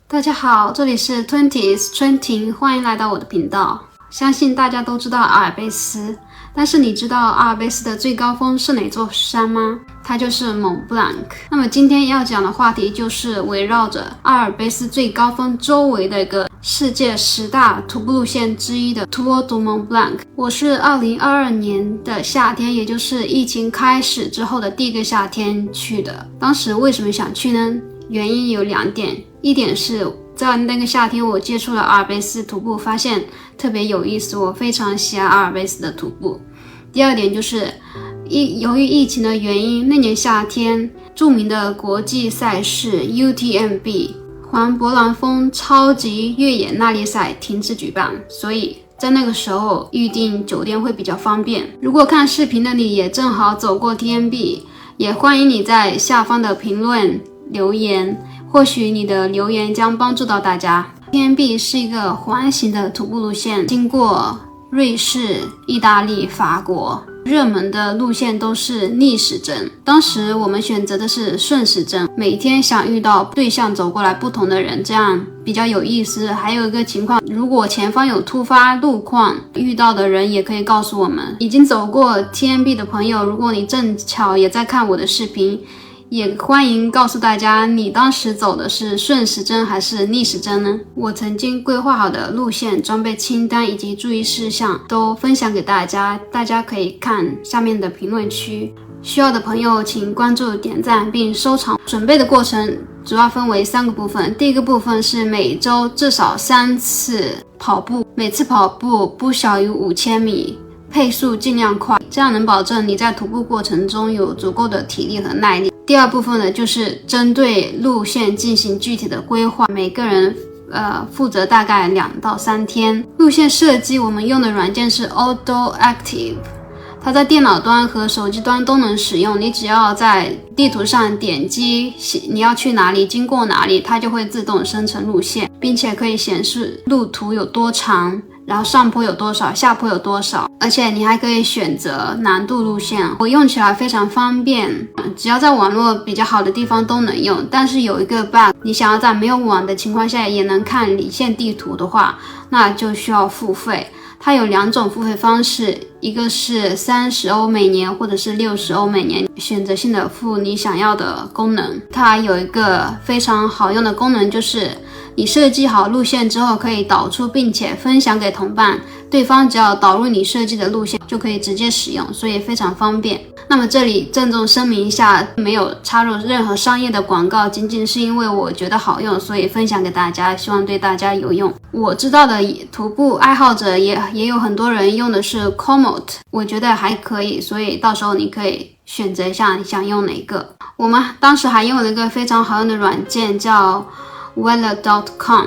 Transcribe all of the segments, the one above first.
大家好，这里是 20s 春婷，欢迎来到我的频道。相信大家都知道阿尔卑斯，但是你知道阿尔卑斯的最高峰是哪座山吗？它就是蒙布朗。那么今天要讲的话题就是围绕着阿尔卑斯最高峰周围的一个世界10大徒步路线之一的 Tour du Mont Blanc。我是2022年的夏天，也就是疫情开始之后的第一个夏天去的。当时为什么想去呢？原因有2点，一点是在那个夏天我接触了阿尔卑斯徒步，发现特别有意思，我非常喜爱阿尔卑斯的徒步。第二点就是由于疫情的原因，那年夏天著名的国际赛事 UTMB 环勃朗峰超级越野耐力赛停止举办，所以在那个时候预订酒店会比较方便。如果看视频的你也正好走过 TMB， 也欢迎你在下方的评论留言，或许你的留言将帮助到大家。 TMB 是一个环形的徒步路线，经过瑞士、意大利、法国，热门的路线都是逆时针，当时我们选择的是顺时针，每天想遇到对向走过来不同的人，这样比较有意思。还有一个情况，如果前方有突发路况，遇到的人也可以告诉我们。已经走过 TMB 的朋友，如果你正巧也在看我的视频，也欢迎告诉大家你当时走的是顺时针还是逆时针呢？我曾经规划好的路线、装备清单以及注意事项都分享给大家，大家可以看下面的评论区。需要的朋友请关注、点赞并收藏。准备的过程主要分为3个部分。第一个部分是每周至少3次跑步，每次跑步不小于5000米，配速尽量快，这样能保证你在徒步过程中有足够的体力和耐力。第二部分呢，就是针对路线进行具体的规划，每个人负责大概2到3天。路线设计我们用的软件是 AutoActive， 它在电脑端和手机端都能使用，你只要在地图上点击你要去哪里，经过哪里，它就会自动生成路线，并且可以显示路途有多长，然后上坡有多少，下坡有多少，而且你还可以选择难度路线。我用起来非常方便，只要在网络比较好的地方都能用。但是有一个 bug， 你想要在没有网的情况下也能看离线地图的话，那就需要付费。它有2种付费方式，一个是30欧每年，或者是60欧每年，选择性的付你想要的功能。它有一个非常好用的功能，就是你设计好路线之后可以导出并且分享给同伴，对方只要导入你设计的路线就可以直接使用，所以非常方便。那么这里郑重声明一下，没有插入任何商业的广告，仅仅是因为我觉得好用，所以分享给大家，希望对大家有用。我知道的徒步爱好者也有很多人用的是 Komoot， 我觉得还可以，所以到时候你可以选择一下你想用哪个。我们当时还用了一个非常好用的软件叫 weather.com，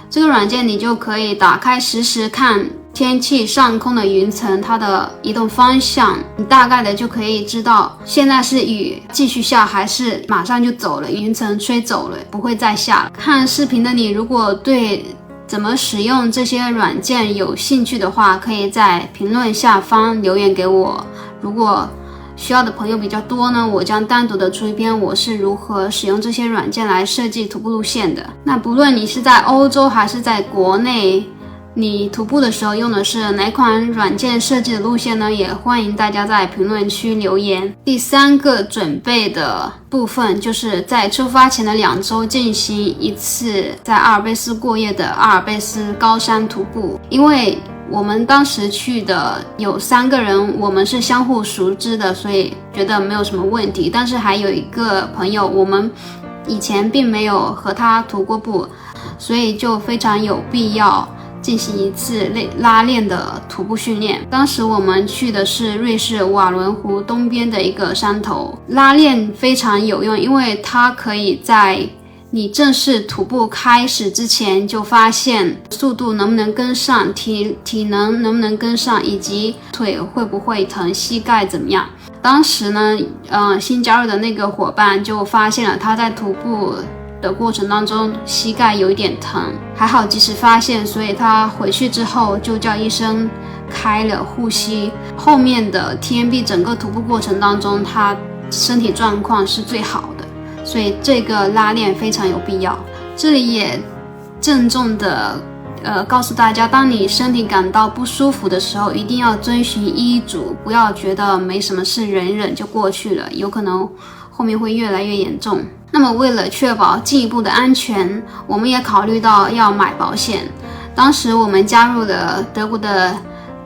这个软件你就可以打开实时看天气、上空的云层，它的移动方向，你大概的就可以知道现在是雨继续下还是马上就走了，云层吹走了，不会再下了。看视频的你如果对怎么使用这些软件有兴趣的话，可以在评论下方留言给我。如果需要的朋友比较多呢，我将单独的出一篇我是如何使用这些软件来设计徒步路线的。那不论你是在欧洲还是在国内，你徒步的时候用的是哪款软件设计的路线呢？也欢迎大家在评论区留言。第3个准备的部分就是在出发前的2周进行一次在阿尔卑斯过夜的阿尔卑斯高山徒步。因为我们当时去的有3个人，我们是相互熟知的，所以觉得没有什么问题。但是还有一个朋友，我们以前并没有和他徒过步，所以就非常有必要进行一次拉练的徒步训练。当时我们去的是瑞士瓦伦湖东边的一个山头，拉练非常有用，因为它可以在你正式徒步开始之前就发现速度能不能跟上，体能能不能跟上，以及腿会不会疼，膝盖怎么样。当时呢新加入的那个伙伴就发现了他在徒步的过程当中膝盖有一点疼，还好及时发现，所以他回去之后就叫医生开了护膝。后面的 TMB 整个徒步过程当中他身体状况是最好的，所以这个拉练非常有必要。这里也郑重的告诉大家，当你身体感到不舒服的时候，一定要遵循医嘱，不要觉得没什么事，忍忍就过去了，有可能后面会越来越严重。那么为了确保进一步的安全，我们也考虑到要买保险。当时我们加入了德国的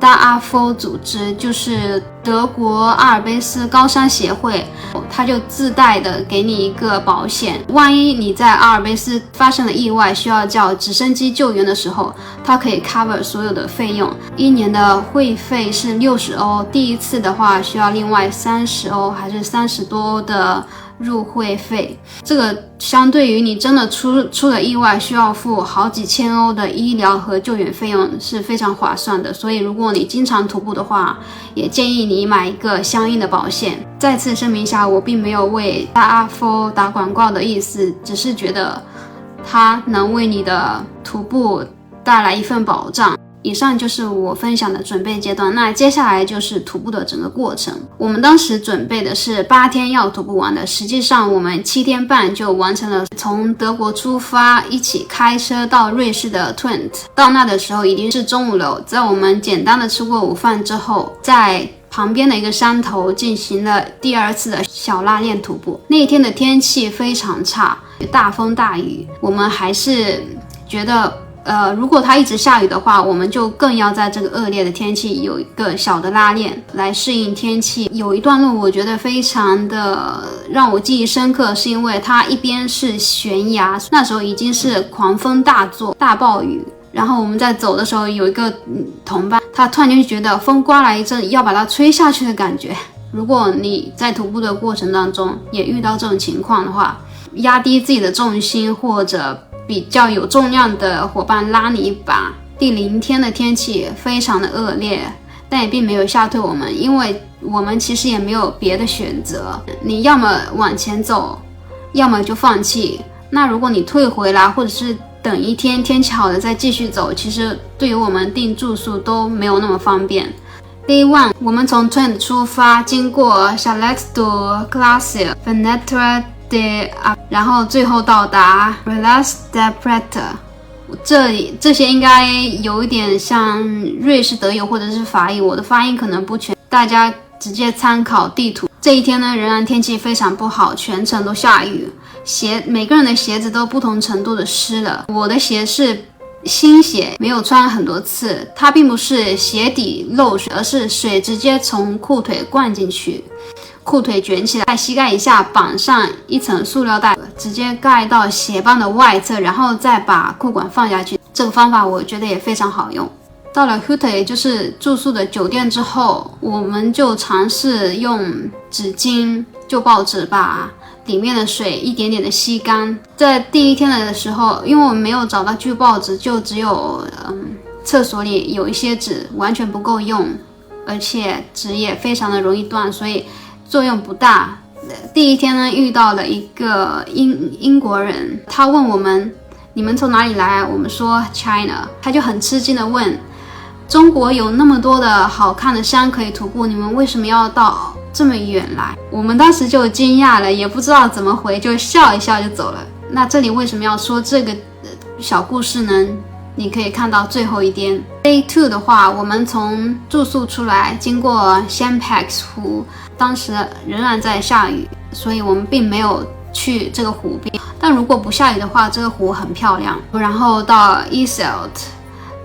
DAAV组织，就是德国阿尔卑斯高山协会，它就自带的给你一个保险，万一你在阿尔卑斯发生了意外，需要叫直升机救援的时候，它可以 cover 所有的费用。一年的会费是60欧，第一次的话需要另外30欧，还是30多的入会费。这个相对于你真的出了意外需要付好几千欧的医疗和救援费用是非常划算的，所以如果你经常徒步的话，也建议你买一个相应的保险。再次声明一下，我并没有为DAAV打广告的意思，只是觉得它能为你的徒步带来一份保障。以上就是我分享的准备阶段，那接下来就是徒步的整个过程。我们当时准备的是8天要徒步完的，实际上我们7天半就完成了。从德国出发，一起开车到瑞士的 Twente， 到那的时候已经是中午了。在我们简单的吃过午饭之后，在旁边的一个山头进行了第2次的小拉练徒步。那一天的天气非常差，大风大雨，我们还是觉得如果它一直下雨的话，我们就更要在这个恶劣的天气有一个小的拉练来适应天气。有一段路我觉得非常的让我记忆深刻，是因为它一边是悬崖，那时候已经是狂风大作，大暴雨。然后我们在走的时候，有一个同伴，他突然就觉得风刮来一阵要把他吹下去的感觉。如果你在徒步的过程当中也遇到这种情况的话，压低自己的重心，或者比较有重量的伙伴拉你一把。第0天的天气非常的恶劣，但也并没有吓退我们，因为我们其实也没有别的选择，你要么往前走，要么就放弃。那如果你退回来，或者是等1天天气好了再继续走，其实对于我们订住宿都没有那么方便。Day 1， 我们从 Twente 出发，经过 Chalets do Glacier、Venetra de， 然后最后到达 Relais de Preta。这些应该有一点像瑞士德语或者是法语，我的发音可能不全，大家直接参考地图。这一天呢，仍然天气非常不好，全程都下雨，每个人的鞋子都不同程度的湿了。我的鞋是新鞋，没有穿很多次，它并不是鞋底漏水，而是水直接从裤腿灌进去，裤腿卷起来，在膝盖以下绑上一层塑料袋，直接盖到鞋帮的外侧，然后再把裤管放下去。这个方法我觉得也非常好用。到了 Hütte， 也就是住宿的酒店之后，我们就尝试用纸巾、旧报纸把里面的水一点点的吸干。在第1天的时候，因为我们没有找到旧报纸，就只有厕所里有一些纸，完全不够用，而且纸也非常的容易断，所以作用不大。第1天呢，遇到了一个英国人，他问我们你们从哪里来，我们说 China， 他就很吃惊的问，中国有那么多的好看的山可以徒步，你们为什么要到这么远来？我们当时就惊讶了，也不知道怎么回，就笑一笑就走了。那这里为什么要说这个小故事呢？你可以看到最后1天 Day 2的话，我们从住宿出来，经过 Champax 湖，当时仍然在下雨，所以我们并没有去这个湖边。但如果不下雨的话，这个湖很漂亮。然后到 Iselt，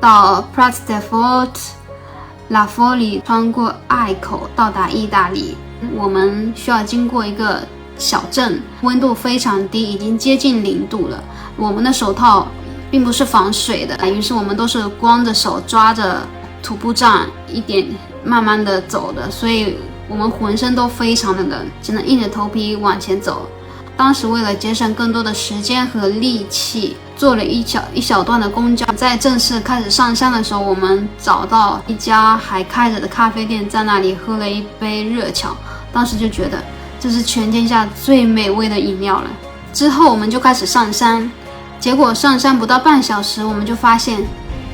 到 Prat de Fort、La Folie， 穿过隘口到达意大利。我们需要经过一个小镇，温度非常低，已经接近0度了。我们的手套并不是防水的，于是我们都是光着手抓着徒步杖一点慢慢的走的，所以我们浑身都非常的冷，只能硬着头皮往前走。当时为了节省更多的时间和力气，坐了一小段的公交。在正式开始上山的时候，我们找到一家还开着的咖啡店，在那里喝了一杯热巧，当时就觉得这是全天下最美味的饮料了。之后我们就开始上山，结果上山不到半小时，我们就发现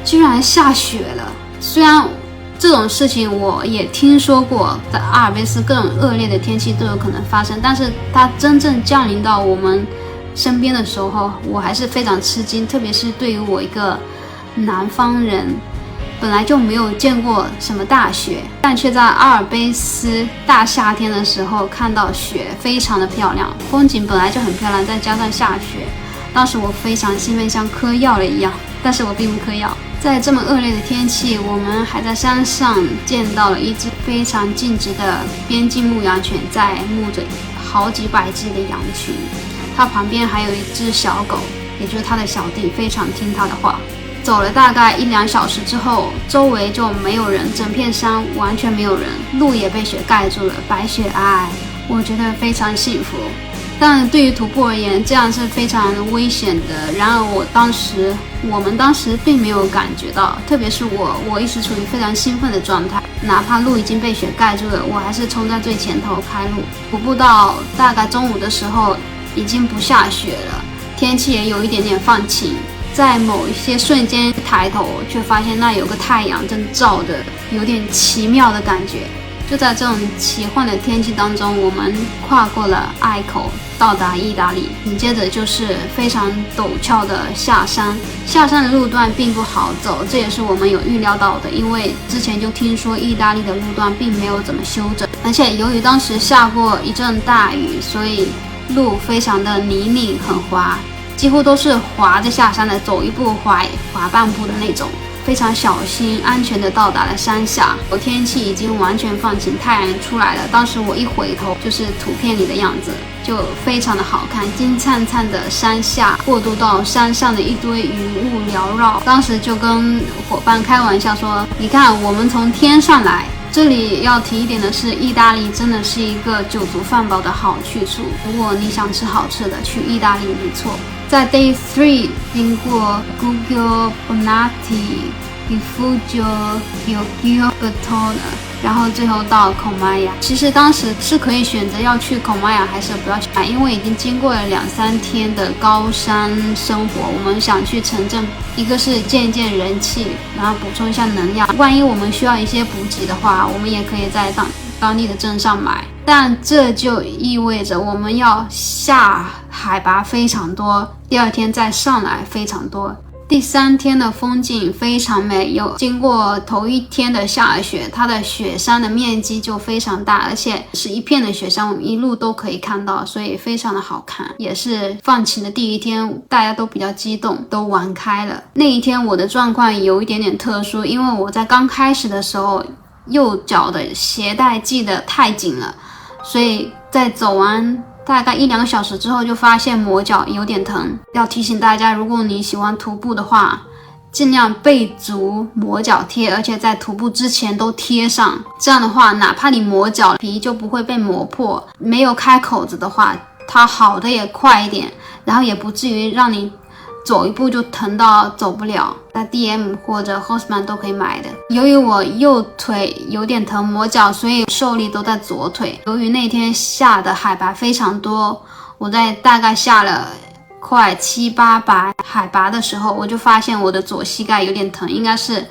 居然下雪了。虽然这种事情我也听说过，在阿尔卑斯各种恶劣的天气都有可能发生，但是它真正降临到我们身边的时候，我还是非常吃惊，特别是对于我一个南方人，本来就没有见过什么大雪，但却在阿尔卑斯大夏天的时候看到雪，非常的漂亮，风景本来就很漂亮，再加上下雪，当时我非常兴奋，像嗑药了一样，但是我并不嗑药。在这么恶劣的天气，我们还在山上见到了一只非常尽职的边境牧羊犬，在牧着好几百只的羊群，它旁边还有一只小狗，也就是它的小弟，非常听它的话。走了大概1-2小时之后，周围就没有人，整片山完全没有人，路也被雪盖住了，白雪皑皑，我觉得非常幸福。但对于徒步而言，这样是非常危险的。然而我们当时并没有感觉到，特别是我一直处于非常兴奋的状态，哪怕路已经被雪盖住了，我还是冲在最前头开路。徒步到大概中午的时候，已经不下雪了，天气也有一点点放晴。在某一些瞬间抬头，却发现那有个太阳正照着，有点奇妙的感觉。就在这种奇幻的天气当中，我们跨过了隘口，到达意大利。紧接着就是非常陡峭的下山，下山的路段并不好走，这也是我们有预料到的，因为之前就听说意大利的路段并没有怎么修整，而且由于当时下过一阵大雨，所以路非常的泥泞很滑，几乎都是滑着下山的，走一步滑半步的那种。非常小心安全地到达了山下，天气已经完全放晴，太阳出来了。当时我一回头，就是图片里的样子，就非常的好看，金灿灿的山下过渡到山上的一堆云雾缭绕。当时就跟伙伴开玩笑说，你看我们从天上来。这里要提一点的是，意大利真的是一个酒足饭饱的好去处。如果你想吃好吃的，去意大利没错。在 Day 3 经过 Guggio Bonatti、Rifugio、Gioia、Bertone， 然后最后到孔玛雅。其实当时是可以选择要去孔玛雅还是不要去，因为已经经过了2-3天的高山生活，我们想去城镇，一个是见见人气，然后补充一下能量，万一我们需要一些补给的话，我们也可以在当地的镇上买。但这就意味着我们要下海拔非常多，第2天再上来非常多。第3天的风景非常美，有经过头1天的下雪，它的雪山的面积就非常大，而且是一片的雪山，我们一路都可以看到，所以非常的好看。也是放晴的第1天，大家都比较激动，都玩开了。那一天我的状况有一点点特殊，因为我在刚开始的时候右脚的鞋带系得太紧了，所以在走完大概1-2小时之后，就发现磨脚有点疼。要提醒大家，如果你喜欢徒步的话，尽量备足磨脚贴，而且在徒步之前都贴上。这样的话，哪怕你磨脚皮就不会被磨破。没有开口子的话，它好的也快一点，然后也不至于让你走一步就疼到走不了。在 DM 或者 Hostman 都可以买的。由于我右腿有点疼磨脚，所以受力都在左腿。由于那天下的海拔非常多，我在大概下了快700-800海拔的时候，我就发现我的左膝盖有点疼，应该是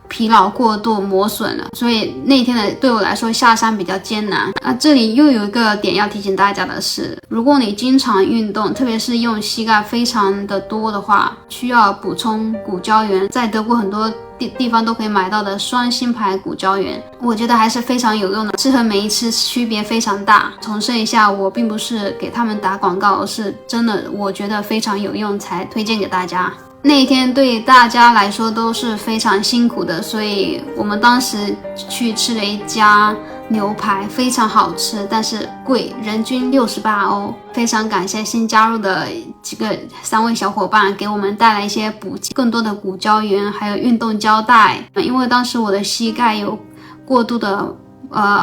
疲劳过度磨损了，所以那天的对我来说下山比较艰难。这里又有一个点要提醒大家的是，如果你经常运动，特别是用膝盖非常的多的话，需要补充骨胶原，在德国很多地方都可以买到的双星牌骨胶原，我觉得还是非常有用的，吃和没吃区别非常大。重申一下，我并不是给他们打广告，而是真的我觉得非常有用才推荐给大家。那一天对大家来说都是非常辛苦的，所以我们当时去吃了一家牛排，非常好吃，但是贵，人均68欧。非常感谢新加入的3位小伙伴给我们带来一些补给，更多的骨胶原，还有运动胶带。因为当时我的膝盖有过度的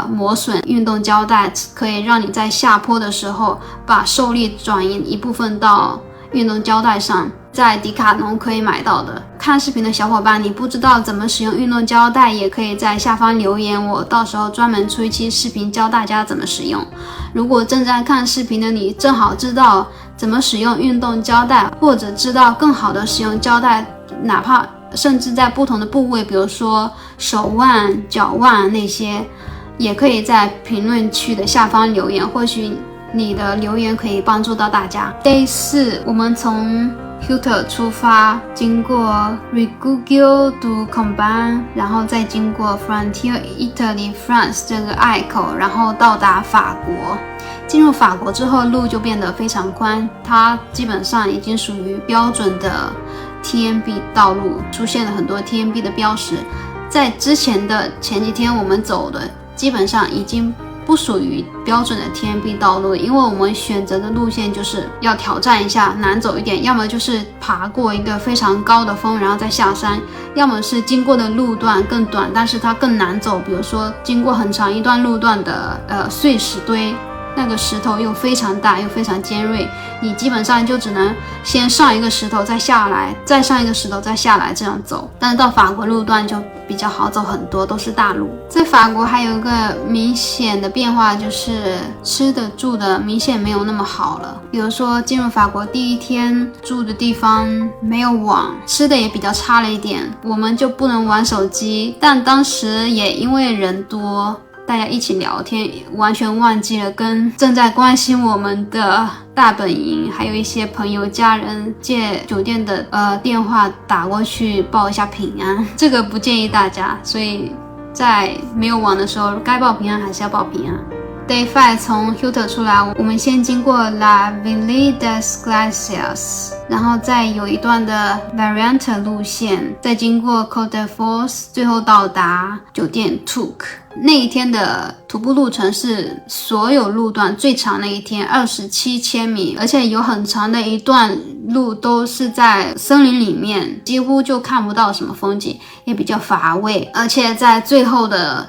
磨损，运动胶带可以让你在下坡的时候把受力转移一部分到运动胶带上，在迪卡侬可以买到的。看视频的小伙伴，你不知道怎么使用运动胶带，也可以在下方留言，我到时候专门出一期视频教大家怎么使用。如果正在看视频的你正好知道怎么使用运动胶带，或者知道更好的使用胶带，哪怕甚至在不同的部位，比如说手腕、脚腕那些，也可以在评论区的下方留言，或许你的留言可以帮助到大家。Day 4，我们从 Hilton 出发，经过 Riguggio do Comban， 然后再经过 Frontier Italy France 这个隘口，然后到达法国。进入法国之后，路就变得非常宽，它基本上已经属于标准的 TMB 道路，出现了很多 TMB 的标识。在之前的前几天我们走的基本上已经不属于标准的 TMB 道路，因为我们选择的路线就是要挑战一下，难走一点，要么就是爬过一个非常高的峰然后再下山，要么是经过的路段更短但是它更难走，比如说经过很长一段路段的碎石堆，那个石头又非常大又非常尖锐，你基本上就只能先上一个石头再下来，再上一个石头再下来这样走。但是到法国路段就比较好走很多，都是大路。在法国还有一个明显的变化，就是吃的住的明显没有那么好了。比如说进入法国第1天住的地方没有网，吃的也比较差了一点，我们就不能玩手机，但当时也因为人多大家一起聊天，完全忘记了跟正在关心我们的大本营还有一些朋友家人借酒店的电话打过去报一下平安，这个不建议大家，所以在没有网的时候该报平安还是要报平安。Day 5从 Hilton 出来，我们先经过 La Ville des Glaciers， 然后再有一段的 Variante 路线，再经过 Côte de Force， 最后到达酒店 Touques。那一天的徒步路程是所有路段最长的一天，27千米，而且有很长的一段路都是在森林里面，几乎就看不到什么风景，也比较乏味，而且在最后的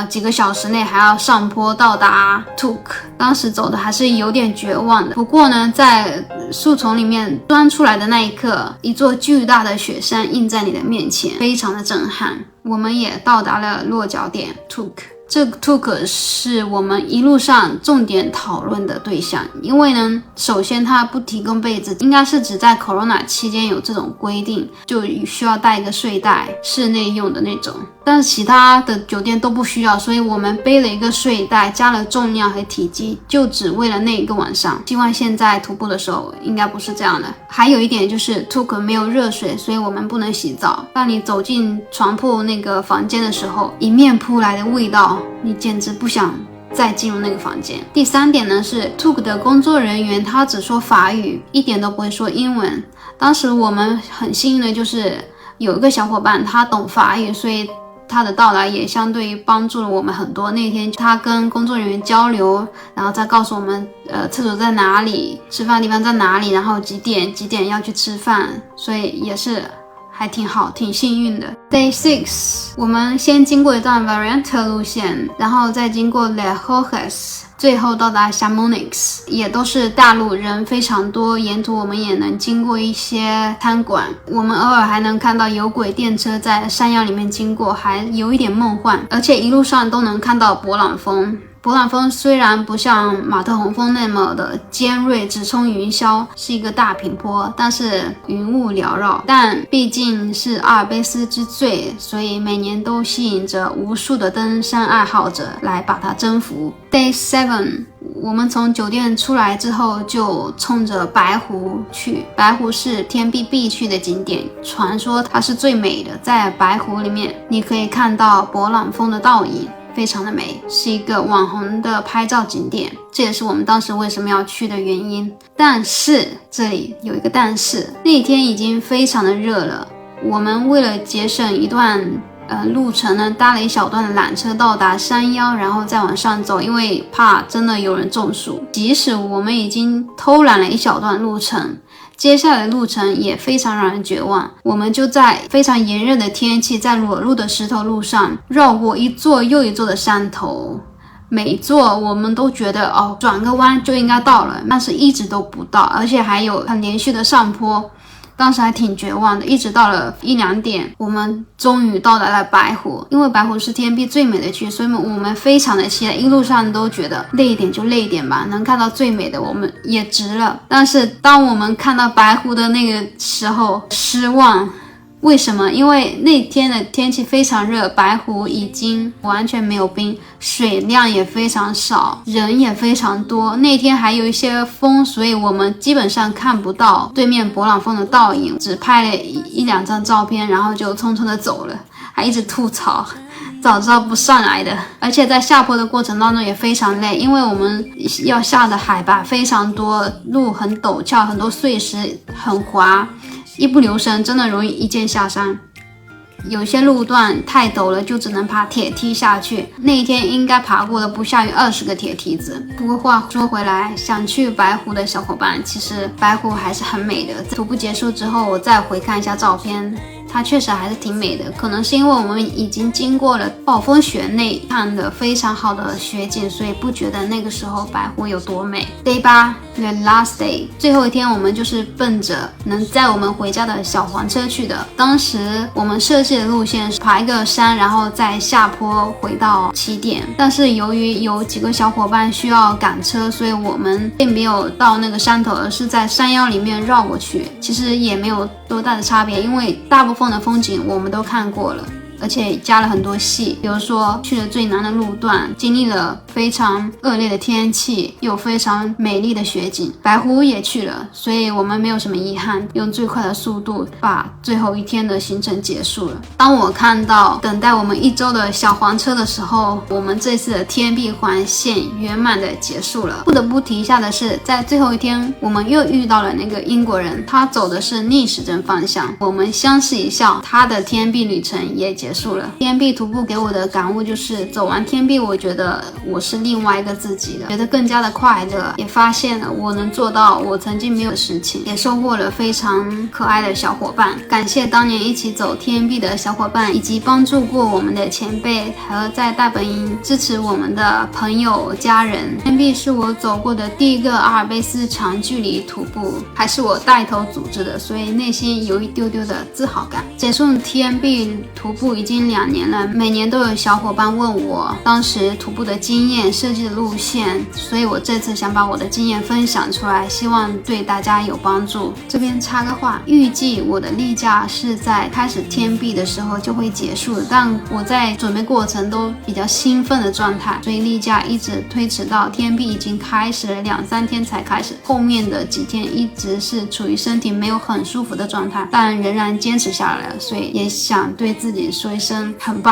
几个小时内还要上坡到达 Touques， 当时走的还是有点绝望的。不过呢，在树丛里面钻出来的那一刻，一座巨大的雪山映在你的面前，非常的震撼。我们也到达了落脚点 Touques。这个 Touques 是我们一路上重点讨论的对象，因为呢，首先它不提供被子，应该是只在 Corona 期间有这种规定，就需要带一个睡袋，室内用的那种。但是其他的酒店都不需要，所以我们背了一个睡袋，加了重量和体积，就只为了那一个晚上。希望现在徒步的时候应该不是这样的。还有一点就是 Touques 没有热水，所以我们不能洗澡。当你走进床铺那个房间的时候，迎面扑来的味道，你简直不想再进入那个房间。第3点呢是 Touques 的工作人员他只说法语，一点都不会说英文。当时我们很幸运的就是有一个小伙伴他懂法语，所以他的到来也相对于帮助了我们很多。那天他跟工作人员交流，然后再告诉我们厕所在哪里，吃饭地方在哪里，然后几点要去吃饭，所以也是还挺好，挺幸运的。Day 6我们先经过一段 Variante 路线，然后再经过 Les Roches， 最后到达 Chamonix， 也都是大路，人非常多，沿途我们也能经过一些餐馆，我们偶尔还能看到有轨电车在山腰里面经过，还有一点梦幻，而且一路上都能看到勃朗峰。勃朗峰虽然不像马特洪峰那么的尖锐直冲云霄，是一个大平坡，但是云雾缭绕，但毕竟是阿尔卑斯之最，所以每年都吸引着无数的登山爱好者来把它征服。Day 7我们从酒店出来之后就冲着白湖去，白湖是天必必去的景点，传说它是最美的，在白湖里面你可以看到勃朗峰的倒影，非常的美，是一个网红的拍照景点，这也是我们当时为什么要去的原因。但是这里有一个但是，那一天已经非常的热了，我们为了节省一段路程呢，搭了一小段的缆车到达山腰，然后再往上走，因为怕真的有人中暑。即使我们已经偷懒了一小段路程，接下来的路程也非常让人绝望。我们就在非常炎热的天气，在裸露的石头路上绕过一座又一座的山头，每一座我们都觉得转个弯就应该到了，但是一直都不到，而且还有很连续的上坡，当时还挺绝望的。一直到了1-2点，我们终于到达了白湖。因为白湖是天必最美的区，所以我们非常的期待，一路上都觉得累一点就累一点吧，能看到最美的我们也值了。但是当我们看到白湖的那个时候，失望为什么？因为那天的天气非常热，白湖已经完全没有冰，水量也非常少，人也非常多。那天还有一些风，所以我们基本上看不到对面勃朗峰的倒影，只拍了一两张照片，然后就匆匆的走了，还一直吐槽早知道不上来的。而且在下坡的过程当中也非常累，因为我们要下的海拔非常多，路很陡峭，很多碎石很滑，一不留神真的容易一箭下山。有些路段太陡了，就只能爬铁梯下去。那一天应该爬过了不下于20个铁梯子。不过话说回来，想去白湖的小伙伴，其实白湖还是很美的。徒步结束之后，我再回看一下照片，它确实还是挺美的。可能是因为我们已经经过了暴风雪内看的非常好的雪景，所以不觉得那个时候白湖有多美。Day 8 The last day， 最后一天我们就是奔着能载我们回家的小黄车去的。当时我们设计的路线是爬一个山，然后再下坡回到起点。但是由于有几个小伙伴需要赶车，所以我们并没有到那个山头，而是在山腰里面绕过去。其实也没有多大的差别，因为大部分的风景我们都看过了，而且加了很多戏，比如说去了最难的路段，经历了非常恶劣的天气，有非常美丽的雪景。白湖也去了，所以我们没有什么遗憾，用最快的速度把最后一天的行程结束了。当我看到等待我们1周的小黄车的时候，我们这次的天璧环线圆满的结束了。不得不提一下的是，在最后一天我们又遇到了那个英国人，他走的是逆时针方向，我们相视一笑，他的天璧旅程也结束了。天璧徒步给我的感悟就是，走完天璧，我觉得我是另外一个自己的，觉得更加的快乐，也发现了我能做到我曾经没有的事情，也收获了非常可爱的小伙伴。感谢当年一起走天璧的小伙伴，以及帮助过我们的前辈和在大本营支持我们的朋友家人。天璧是我走过的第一个阿尔卑斯长距离徒步，还是我带头组织的，所以内心有一丢丢的自豪感。结束天璧徒步已经2年了，每年都有小伙伴问我当时徒步的经验、设计的路线，所以我这次想把我的经验分享出来，希望对大家有帮助。这边插个话，预计我的例假是在开始天璧的时候就会结束，但我在准备过程都比较兴奋的状态，所以例假一直推迟到天璧已经开始了2-3天才开始，后面的几天一直是处于身体没有很舒服的状态，但仍然坚持下来了，所以也想对自己说一声很棒。